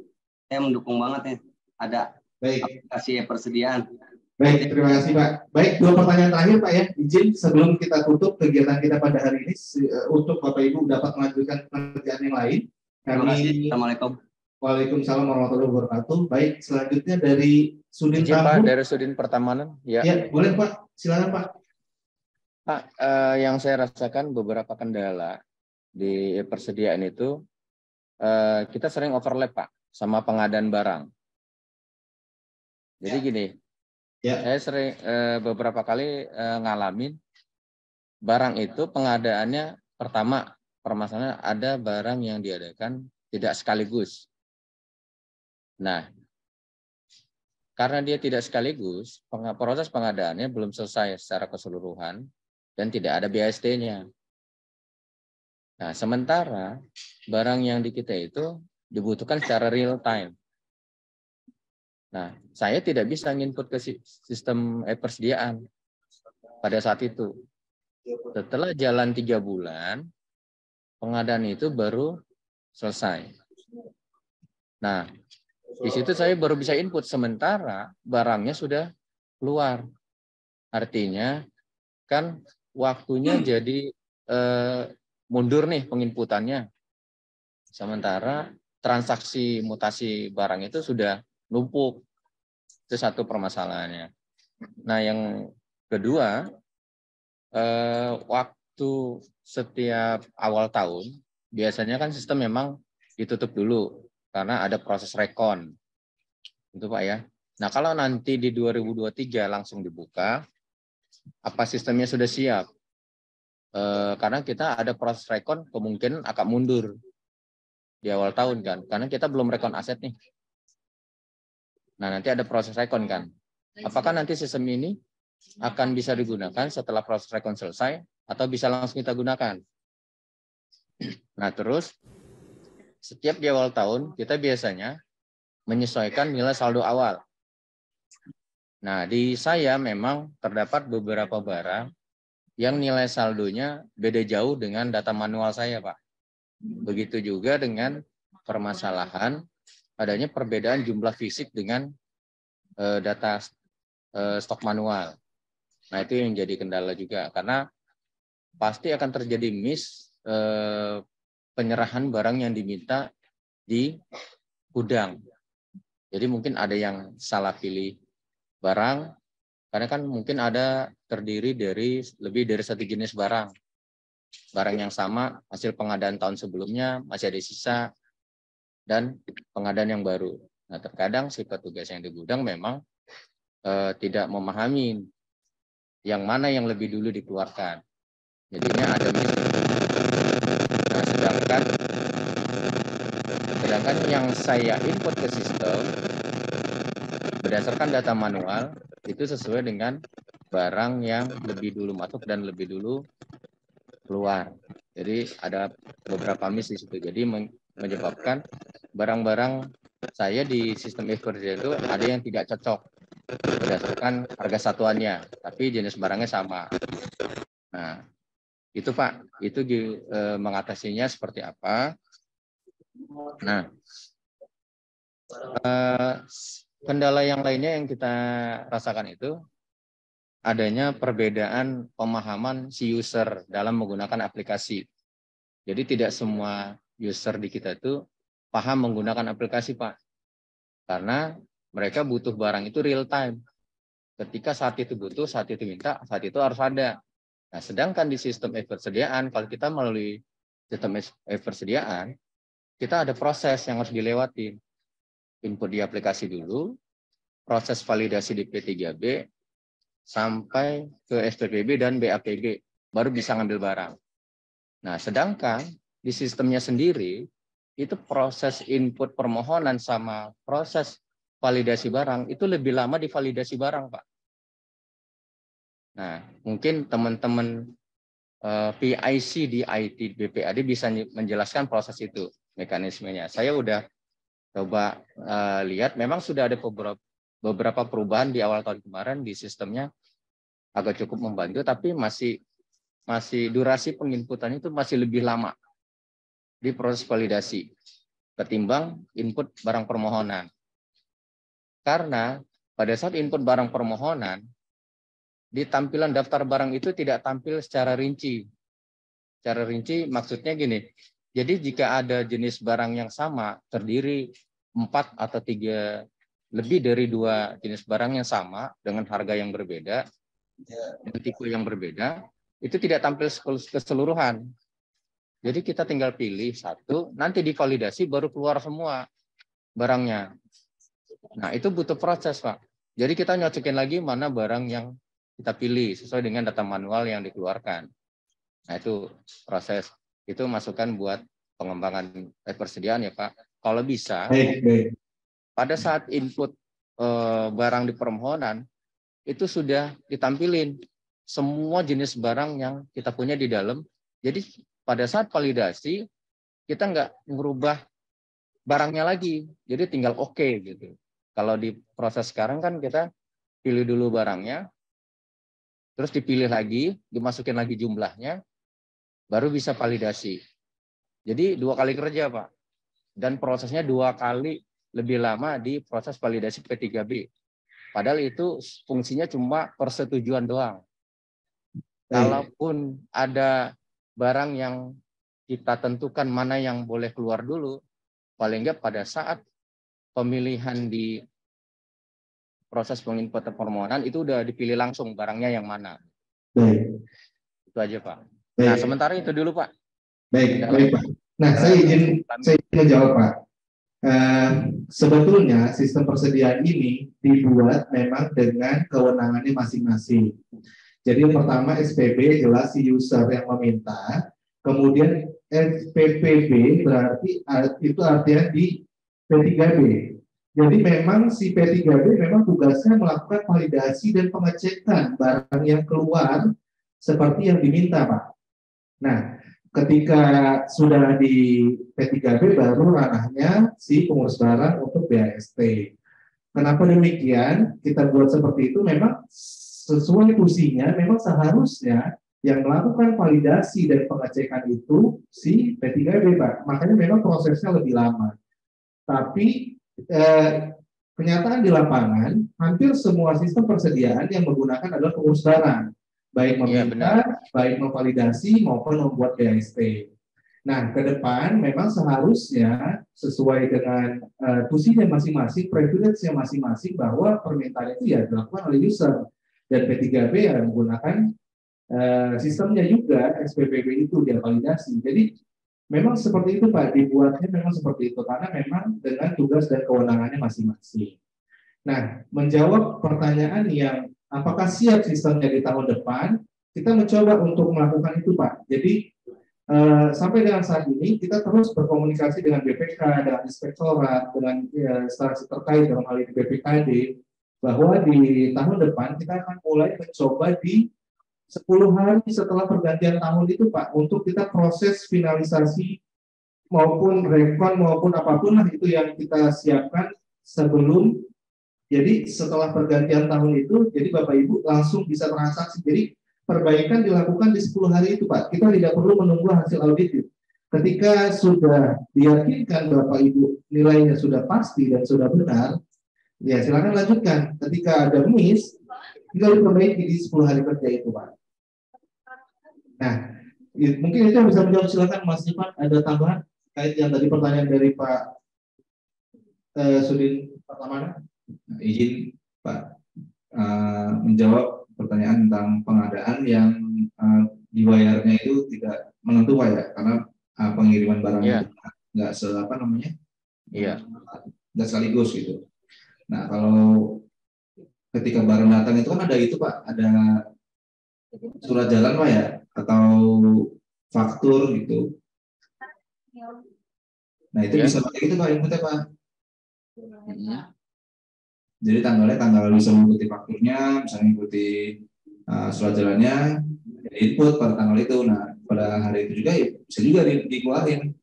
Saya mendukung banget ya. Ada aplikasi persediaan. Baik, terima kasih Pak. Baik, 2 pertanyaan terakhir Pak ya. Izin sebelum kita tutup kegiatan kita pada hari ini untuk Bapak Ibu dapat melanjutkan pekerjaan yang lain. Terima kasih. Assalamualaikum. Waalaikumsalam warahmatullahi wabarakatuh. Baik, selanjutnya dari Sudin Pak, dari Sudin Pertamanan. Ya. Ya, boleh Pak. Silakan Pak. Pak, yang saya rasakan beberapa kendala di persediaan itu, kita sering overlap Pak sama pengadaan barang. Jadi gini, saya sering beberapa kali ngalamin barang itu pengadaannya pertama permasalahannya ada barang yang diadakan tidak sekaligus. Nah, karena dia tidak sekaligus, proses pengadaannya belum selesai secara keseluruhan dan tidak ada BST-nya. Nah, sementara barang yang di kita itu dibutuhkan secara real time. Nah, saya tidak bisa nginput ke sistem persediaan pada saat itu. Setelah jalan 3 bulan, pengadaan itu baru selesai. Nah, di situ saya baru bisa input, sementara barangnya sudah keluar. Artinya, kan waktunya jadi mundur nih penginputannya. Sementara transaksi mutasi barang itu sudah numpuk. Itu satu permasalahannya. Nah, yang kedua, waktu setiap awal tahun, biasanya kan sistem memang ditutup dulu, karena ada proses rekon. Itu Pak ya. Nah, kalau nanti di 2023 langsung dibuka, apa sistemnya sudah siap? Karena kita ada proses rekon, kemungkinan akan mundur di awal tahun kan, karena kita belum rekon aset nih. Nah, nanti ada proses rekon kan. Apakah nanti sistem ini akan bisa digunakan setelah proses rekon selesai, atau bisa langsung kita gunakan? Nah, terus setiap di awal tahun kita biasanya menyesuaikan nilai saldo awal. Nah, di saya memang terdapat beberapa barang yang nilai saldonya beda jauh dengan data manual saya, Pak. Begitu juga dengan permasalahan adanya perbedaan jumlah fisik dengan data stok manual. Nah, itu yang jadi kendala juga, karena pasti akan terjadi miss penyerahan barang yang diminta di gudang. Jadi mungkin ada yang salah pilih barang, karena kan mungkin ada terdiri dari lebih dari satu jenis barang. barang yang sama, hasil pengadaan tahun sebelumnya masih ada sisa, dan pengadaan yang baru. Nah, terkadang si petugas yang di gudang memang tidak memahami yang mana yang lebih dulu dikeluarkan. Jadinya ada miss. Nah, sedangkan yang saya input ke sistem berdasarkan data manual itu sesuai dengan barang yang lebih dulu masuk dan lebih dulu keluar. Jadi ada beberapa miss di situ. Jadi menyebabkan barang-barang saya di sistem e-versi itu ada yang tidak cocok berdasarkan harga satuannya, tapi jenis barangnya sama. Nah, itu Pak, itu mengatasinya seperti apa? Nah, kendala yang lainnya yang kita rasakan itu adanya perbedaan pemahaman si user dalam menggunakan aplikasi. Jadi tidak semua user di kita itu paham menggunakan aplikasi, Pak. Karena mereka butuh barang itu real time. Ketika saat itu butuh, saat itu minta, saat itu harus ada. Nah, sedangkan di sistem e-persediaan, kalau kita melalui sistem e-persediaan, kita ada proses yang harus dilewati. Input di aplikasi dulu, proses validasi di P3B, sampai ke SPPB dan BAPB, baru bisa ngambil barang. Nah, sedangkan di sistemnya sendiri, itu proses input permohonan sama proses validasi barang, itu lebih lama di validasi barang, Pak. Nah, mungkin teman-teman PIC di IT BPAD bisa menjelaskan proses itu, mekanismenya. Saya udah coba lihat, memang sudah ada beberapa perubahan di awal tahun kemarin di sistemnya, agak cukup membantu, tapi masih durasi penginputan itu masih lebih lama di proses validasi ketimbang input barang permohonan. Karena pada saat input barang permohonan, di tampilan daftar barang itu tidak tampil secara rinci. Secara rinci maksudnya gini, jadi jika ada jenis barang yang sama, terdiri 4 atau 3, lebih dari 2 jenis barang yang sama dengan harga yang berbeda, dan tipe yang berbeda, itu tidak tampil keseluruhan. Jadi kita tinggal pilih satu, nanti divalidasi baru keluar semua barangnya. Nah, itu butuh proses, Pak. Jadi kita nyocokin lagi mana barang yang kita pilih sesuai dengan data manual yang dikeluarkan. Nah, itu proses. Itu masukan buat pengembangan persediaan ya, Pak. Kalau bisa, pada saat input barang di permohonan, itu sudah ditampilin semua jenis barang yang kita punya di dalam. Jadi pada saat validasi, kita nggak merubah barangnya lagi. Jadi tinggal oke gitu. Kalau di proses sekarang kan kita pilih dulu barangnya, terus dipilih lagi, dimasukin lagi jumlahnya, baru bisa validasi. Jadi 2 kali kerja, Pak. Dan prosesnya 2 kali lebih lama di proses validasi P3B. Padahal itu fungsinya cuma persetujuan doang. Kalaupun ada barang yang kita tentukan mana yang boleh keluar dulu, paling nggak pada saat pemilihan di proses penginputan permohonan itu udah dipilih langsung barangnya yang mana. Baik. Itu aja, Pak. Baik. Nah, sementara itu dulu, Pak. Baik, Pak. Nah, saya izin menjawab, Pak. Sebetulnya sistem persediaan ini dibuat memang dengan kewenangannya masing-masing. Jadi yang pertama SPB jelas si user yang meminta, kemudian SPPB berarti itu artinya di P3B. Jadi memang si P3B memang tugasnya melakukan validasi dan pengecekan barang yang keluar seperti yang diminta, Pak. Nah, ketika sudah di P3B baru ranahnya si pengurus barang untuk BAST. Kenapa demikian? Kita buat seperti itu memang sesuai fungsinya, memang seharusnya yang melakukan validasi dan pengecekan itu si P3B, Pak. Makanya memang prosesnya lebih lama. Tapi kenyataan di lapangan, hampir semua sistem persediaan yang menggunakan adalah pengurus barang. Baik meminta, baik memvalidasi, maupun membuat BAST. Nah, ke depan memang seharusnya sesuai dengan tusinya masing-masing, privilege-nya masing-masing, bahwa permintaan itu ya dilakukan oleh user. Dan P3B yang menggunakan sistemnya juga SPPB itu dia validasi. Jadi memang seperti itu Pak, dibuatnya memang seperti itu karena memang dengan tugas dan kewenangannya masing-masing. Nah, menjawab pertanyaan yang apakah siap sistemnya di tahun depan, kita mencoba untuk melakukan itu Pak. Jadi sampai dengan saat ini kita terus berkomunikasi dengan BPK, dengan inspektorat, dengan instansi terkait dalam hal ini BPKD, bahwa di tahun depan kita akan mulai mencoba di 10 hari setelah pergantian tahun itu Pak, untuk kita proses finalisasi maupun rekon maupun apapun lah itu yang kita siapkan sebelum. Jadi setelah pergantian tahun itu, jadi Bapak Ibu langsung bisa transaksi. Jadi perbaikan dilakukan di 10 hari itu Pak. Kita tidak perlu menunggu hasil audit. Ketika sudah diyakinkan Bapak Ibu nilainya sudah pasti dan sudah benar, ya silakan lanjutkan. Ketika ada miss, tinggal diperbaiki di 10 hari kerja itu Pak. Nah, mungkin itu yang bisa menjawab. Silakan Mas Ivan, ada tambahan kait yang tadi pertanyaan dari Pak Sudin Pertamana. Izin Pak menjawab pertanyaan tentang pengadaan yang dibayarnya itu tidak menentu Pak ya, karena pengiriman barangnya nggak nggak sekaligus gitu. Nah kalau ketika barang datang itu kan ada itu Pak, ada surat jalan Pak ya, atau faktur gitu. Nah itu bisa pakai itu Pak inputnya Pak. Jadi tanggal bisa mengikuti fakturnya, bisa mengikuti surat jalannya, input pada tanggal itu. Nah pada hari itu juga ya, bisa juga dikeluarin,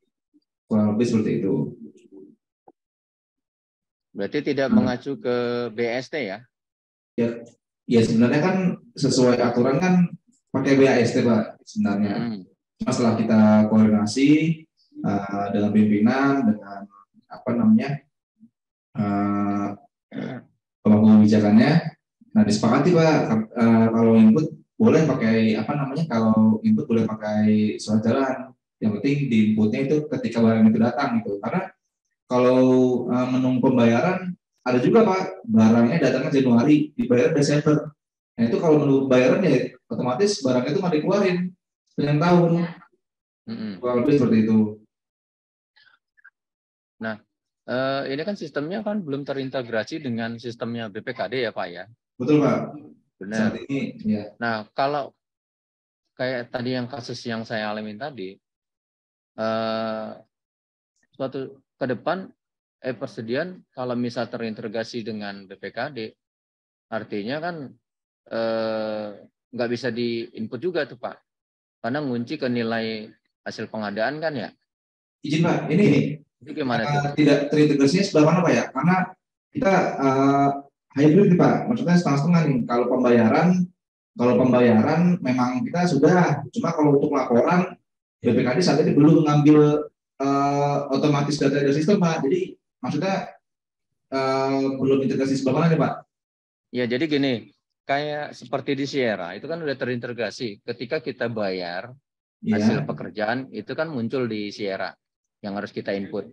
kurang lebih seperti itu. Berarti tidak mengacu ke BST ya? Ya sebenarnya kan sesuai aturan kan pakai BAST Pak sebenarnya. Cuma setelah kita koordinasi dengan pimpinan, dengan pemangku kebijakannya, nah disepakati Pak kalau input boleh pakai kalau input boleh pakai surat jalan. Yang penting di inputnya itu ketika barang itu datang gitu. Karena kalau menunggu pembayaran ada juga Pak, barangnya datangnya Januari, dibayar Desember. Nah itu kalau menunggu pembayaran ya otomatis barangnya itu nggak dikeluarin sepanjang tahun. Kurang lebih seperti itu. Nah, ini kan sistemnya kan belum terintegrasi dengan sistemnya BPKD ya Pak ya? Betul Pak. Benar. Saat ini, ya. Nah, kalau kayak tadi yang kasus yang saya alamin tadi, suatu ke depan persediaan kalau misal terintegrasi dengan BPKD, artinya kan nggak bisa di-input juga tuh Pak, karena ngunci ke nilai hasil pengadaan kan ya? Izin Pak, ini gimana tuh? Tidak terintegrasinya sebelah mana Pak ya? Karena kita hybrid Pak, maksudnya setengah-setengah nih. Kalau pembayaran memang kita sudah, cuma kalau untuk laporan BPKD saat ini belum ngambil otomatis data dari sistem Pak. Jadi maksudnya belum integrasi sebelah mana nih Pak? Ya jadi gini, kayak seperti di Sierra itu kan udah terintegrasi. Ketika kita bayar hasil pekerjaan itu kan muncul di Sierra yang harus kita input,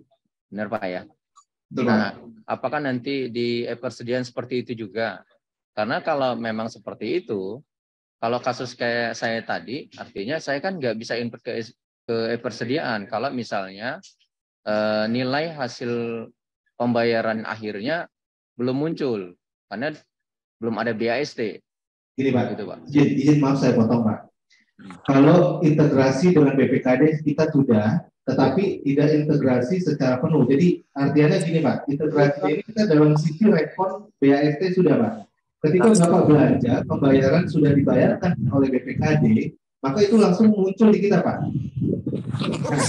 benar Pak ya? Betul, nah, Pak. Apakah nanti di persediaan seperti itu juga? Karena kalau memang seperti itu, kalau kasus kayak saya tadi, artinya saya kan nggak bisa input ke persediaan. Kalau misalnya nilai hasil pembayaran akhirnya belum muncul, karena belum ada BAST. Gini Pak, gitu, Pak. Izin maaf saya potong Pak. Kalau integrasi dengan BPKD kita sudah, tetapi tidak integrasi secara penuh. Jadi artinya gini Pak, integrasi ini kita dalam sisi rekon BAST sudah Pak. Ketika Bapak belanja, pembayaran sudah dibayarkan oleh BPKD, maka itu langsung muncul di kita Pak. Nah,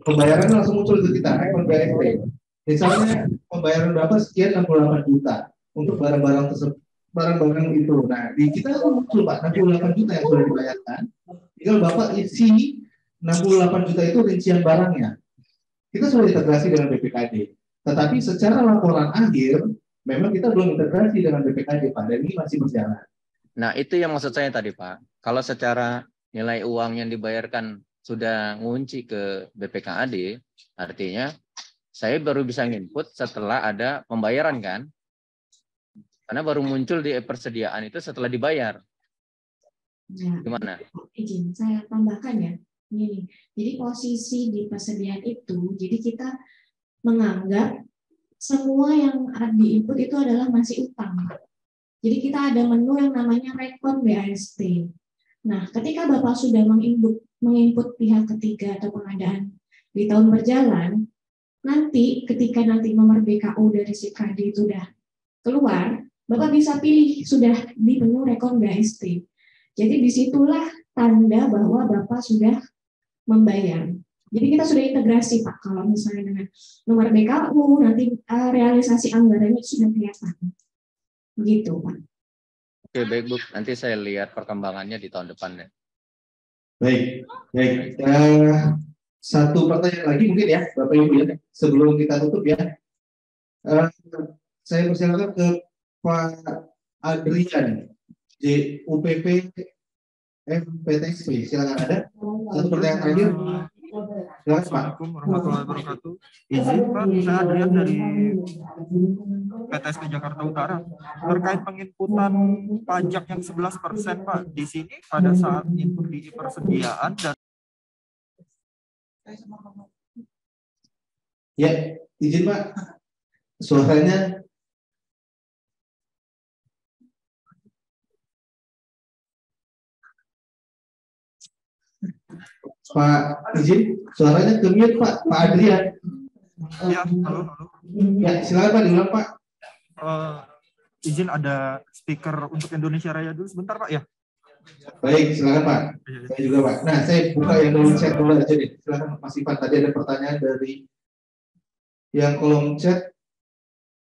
pembayaran langsung muncul ke kita, rekon BAST. Misalnya pembayaran Bapak sekian 68 juta untuk barang-barang tersebut. Barang-barang itu. Nah, di kita muncul Pak 68 juta yang sudah dibayarkan. Tinggal Bapak isi 68 juta itu rincian barangnya. Kita sudah integrasi dengan BPKD. Tetapi secara laporan akhir, memang kita belum integrasi dengan BPKD Pak. Dan ini masih berjalan. Nah, itu yang maksud saya tadi Pak. Kalau secara nilai uang yang dibayarkan sudah ngunci ke BPKD, artinya saya baru bisa input setelah ada pembayaran kan? Karena baru muncul di persediaan itu setelah dibayar. Nah, Gimana? izin saya tambahkan ya. Ini, jadi posisi di persediaan itu, jadi kita menganggap semua yang di input itu adalah masih utang. Jadi kita ada menu yang namanya rekon BAST. Nah, ketika Bapak sudah menginput pihak ketiga atau pengadaan di tahun berjalan, nanti ketika nanti nomor BKU dari si KD itu sudah keluar, Bapak bisa pilih sudah di menu rekon BAST. Jadi disitulah tanda bahwa Bapak sudah membayar. Jadi kita sudah integrasi Pak, kalau misalnya dengan nomor BKU, nanti realisasi anggarannya sudah kelihatan. Begitu Pak. Oke, baik Bu. Nanti saya lihat perkembangannya di tahun depan ya. Baik. Satu pertanyaan lagi mungkin ya, Bapak Ibu ya, sebelum kita tutup ya. Saya persilakan ke Pak Adrian, JUPP MPTSP. Silakan ada. Satu pertanyaan terakhir. Assalamualaikum warahmatullahi wabarakatuh. Izin Pak, saya Adrian dari PTSP Jakarta Utara. Terkait penginputan pajak yang 11% Pak, di sini pada saat input di persediaan dan Ya, izin Pak. Suaranya Pak, izin suaranya ke mute Pak Adrian. ya, halo. Ya, silakan Pak, diulang Pak. Izin ada speaker untuk Indonesia Raya dulu sebentar Pak ya. Baik, silakan Pak. Saya juga Pak. Nah, saya buka yang kolom chat dulu aja deh. Silakan Mas Ivan. Tadi ada pertanyaan dari yang kolom chat.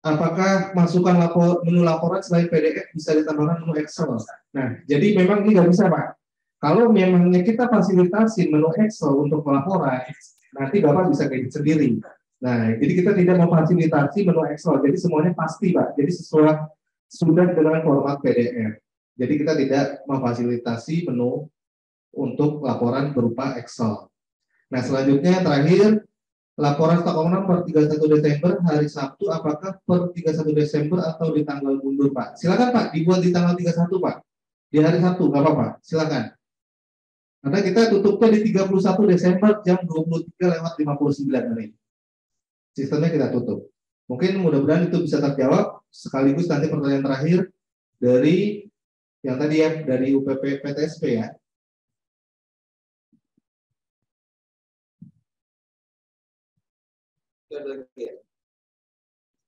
Apakah masukan menu laporan selain PDF bisa ditambahkan menu Excel? Nah, jadi memang ini nggak bisa Pak. Kalau memangnya kita fasilitasi menu Excel untuk laporan, nanti Bapak bisa edit sendiri. Nah, jadi kita tidak memfasilitasi menu Excel. Jadi semuanya pasti Pak. Jadi sesuai sudah dengan format PDF. Jadi kita tidak memfasilitasi menu untuk laporan berupa Excel. Nah, selanjutnya terakhir, laporan stok opnam per 31 Desember hari Sabtu, apakah per 31 Desember atau di tanggal mundur Pak? Silakan Pak, dibuat di tanggal 31 Pak. Di hari Sabtu, nggak apa-apa, silakan. Karena kita tutupnya di 31 Desember jam 23:59 menit. Sistemnya kita tutup. Mungkin mudah-mudahan itu bisa terjawab. Sekaligus nanti pertanyaan terakhir dari yang tadi ya, dari UPP PTSP ya.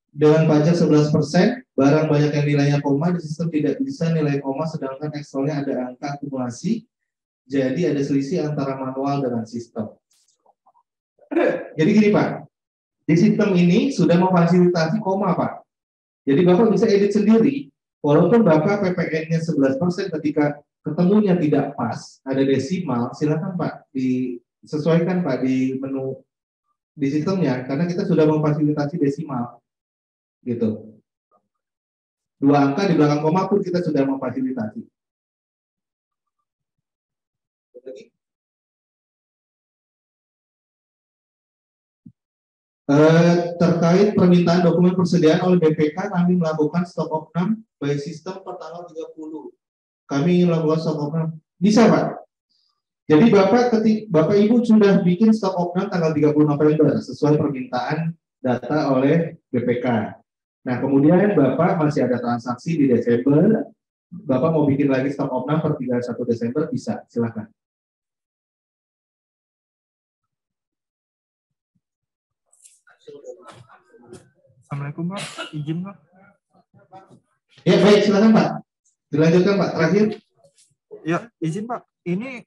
Dengan pajak 11%, barang banyak yang nilainya koma, di sistem tidak bisa nilai koma, sedangkan Excelnya ada angka akumulasi, jadi ada selisih antara manual dengan sistem. Jadi gini Pak, di sistem ini sudah memfasilitasi koma Pak. Jadi Bapak bisa edit sendiri, walaupun Bapak PPN-nya 11%, ketika ketemunya tidak pas, ada desimal, silakan Pak disesuaikan Pak di menu di sistemnya, karena kita sudah memfasilitasi desimal, gitu. 2 angka di belakang koma pun kita sudah memfasilitasi. Terkait permintaan dokumen persediaan oleh BPK, kami melakukan stok opnam by sistem per tanggal 30. Kami melakukan stok opnam. Bisa Pak. Jadi Bapak Ibu sudah bikin stok opnam tanggal 30 November sesuai permintaan data oleh BPK. Nah, kemudian Bapak masih ada transaksi di Desember, Bapak mau bikin lagi stok opnam per 31 Desember, bisa, silakan. Assalamualaikum Pak, izin Pak. Ya baik, silakan Pak. Dilanjutkan Pak, terakhir. Ya, izin Pak. Ini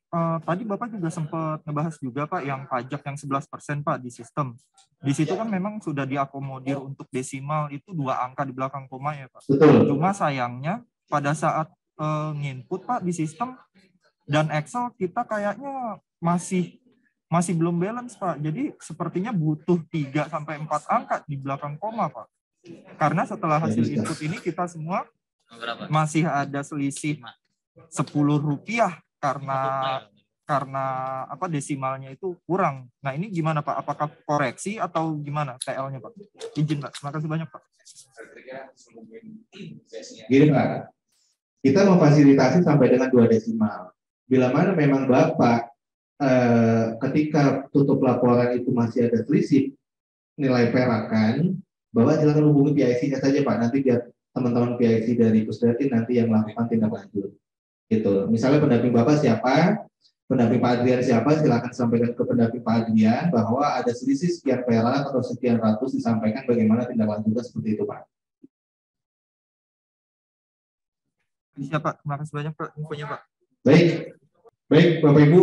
tadi Bapak juga sempat ngebahas juga Pak yang pajak yang 11% Pak di sistem. Di situ kan memang sudah diakomodir untuk desimal itu 2 angka di belakang koma ya Pak. Betul. Cuma sayangnya pada saat nginput Pak di sistem dan Excel kita kayaknya masih belum balance Pak. Jadi sepertinya butuh 3 sampai 4 angka di belakang koma Pak. Karena setelah hasil input ini kita semua masih ada selisih Rp10 karena apa desimalnya itu kurang. Nah, ini gimana Pak? Apakah koreksi atau gimana TL-nya Pak? Izin Pak. Terima kasih banyak Pak. Gini Pak. Kita memfasilitasi sampai dengan 2 desimal. bila mana memang Bapak ketika tutup laporan itu masih ada selisih nilai perakan, Bapak silakan hubungi PIC saja Pak, nanti biar teman-teman PIC dari Pusdatin nanti yang melakukan tindak lanjut. Gitu. Misalnya pendamping Bapak siapa, pendamping Pak Adrian siapa, silakan sampaikan ke pendamping Pak Adrian bahwa ada selisih sekian perak atau sekian ratus, disampaikan bagaimana tindak lanjutnya seperti itu Pak. Siapa? Terima kasih banyak Pak infonya Pak. Baik Bapak Ibu,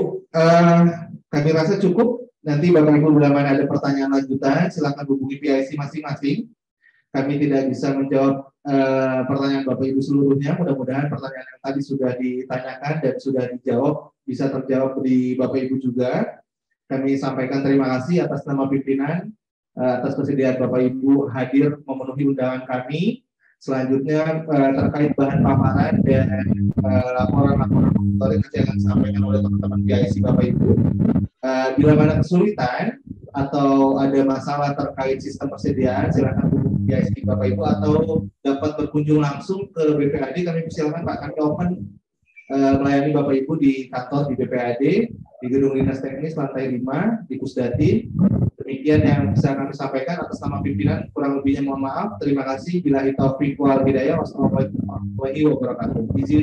kami rasa cukup. Nanti Bapak Ibu bila mana ada pertanyaan lanjutan, silakan hubungi PIC masing-masing. Kami tidak bisa menjawab pertanyaan Bapak Ibu seluruhnya. Mudah-mudahan pertanyaan yang tadi sudah ditanyakan dan sudah dijawab, bisa terjawab di Bapak Ibu juga. Kami sampaikan terima kasih atas nama pimpinan, atas kesediaan Bapak Ibu hadir memenuhi undangan kami. Selanjutnya terkait bahan paparan dan laporan-laporan monitoring yang akan disampaikan oleh teman-teman PIC Bapak Ibu. Bila mana kesulitan atau ada masalah terkait sistem persediaan, silakan hubungi PIC Bapak Ibu atau dapat berkunjung langsung ke BPAD. Kami persilakan Pak, kami open melayani Bapak Ibu di kantor di BPAD di Gedung Dinas Teknis lantai 5 di Pusdatin. Demikian yang bisa kami sampaikan atas nama pimpinan, kurang lebihnya mohon maaf. Terima kasih. Billahi taufiq wal hidayah. Wassalamualaikum warahmatullahi wabarakatuh.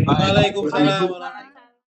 Waalaikumsalam.